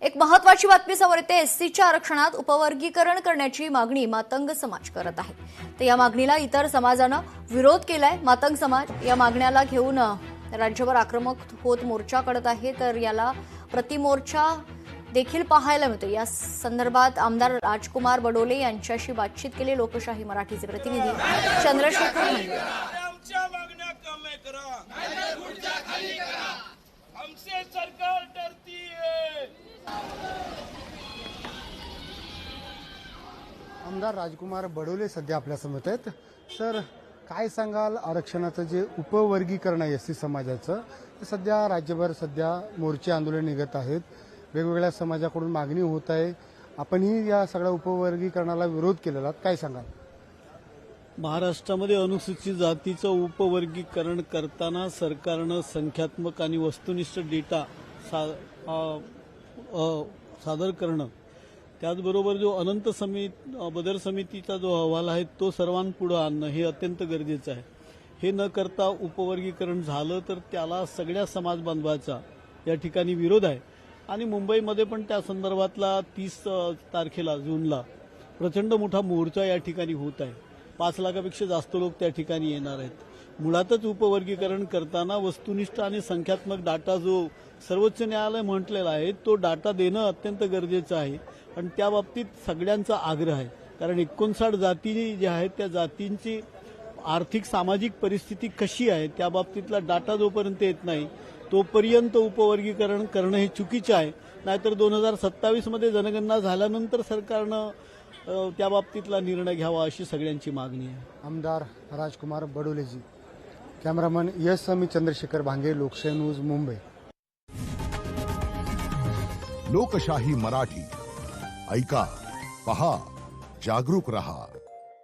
एक महत्वाची बातमी समोर येते। एससीच्या आरक्षणात उपवर्गीकरण करण्याची मागणी मातंग समाज करत आहे। तर या मागणीला इतर समाजानं विरोध केलाय। मातंग समाज या मागण्याला घेऊन राज्यभर आक्रमक होत मोर्चा काढत आहे। तर याला प्रतिमोर्चा देखील पाहायला मिळतो। या संदर्भात आमदार राजकुमार बडोले यांच्याशी बातचीत केली। लोकशाही मराठीचे प्रतिनिधी चंद्रशेखर भांगे। हमसे सरकार डरती है। आमदार राजकुमार बडोले सध्या आपल्या समोर आहेत। सर, काय सांगाल आरक्षणाचं जे उपवर्गीकरण आहे एससी समाजाचं, ते सध्या राज्यभर मोर्चे आंदोलन निघत आहेत। वेगवेगळ्या समाजाकडून मागणी होत आहे। आपणही या सगळ्या उपवर्गीकरणाला विरोध केलेला आहे, काय सांगाल? महाराष्ट्रामध्ये अनुसूचित जातीचं उपवर्गीकरण करताना सरकारनं संख्यात्मक आणि वस्तुनिष्ठ डेटा सादर करणं, त्याचबरोबर जो अनंत बदर समितीचा जो अहवाल आहे तो सर्वांपुढे आणणं हे अत्यंत गरजेचं आहे। हे न करता उपवर्गीकरण झालं तर त्याला सगळ्या समाज बांधवाचा या ठिकाणी विरोध आहे। आणि मुंबईमध्ये पण त्या संदर्भातला 30 तारखेला जूनला प्रचंड मोठा मोर्चा या ठिकाणी होत आहे। 5 लाखापेक्षा जास्त लोक त्या ठिकाणी येणार आहेत। मुळातच उपवर्गीकरण करताना वस्तुनिष्ठ आणि संख्यात्मक डाटा जो सर्वोच्च न्यायालय म्हटलेला आहे तो डाटा देणं अत्यंत गरजेचं आहे। आणि त्या बाबतीत सगळ्यांचा आग्रह आहे, कारण 59 जाती ज्या आहेत त्या जातींची आर्थिक सामाजिक परिस्थिती कशी आहे त्या बाबतीतला डाटा जोपर्यंत येत नाही तोपर्यंत उपवर्गीकरण करणं हे चुकीचं आहे। नाहीतर 2027 मध्ये जनगणना झाल्यानंतर सरकारनं त्या बाबतीतला निर्णय घ्यावा अशी सगळ्यांची मागणी आहे। आमदार राजकुमार बडोलेजी। कॅमेरामन यश समी, चंद्रशेखर भांगे, लोकशाही न्यूज, मुंबई। लोकशाही मराठी ऐका, पहा, जागरूक रहा।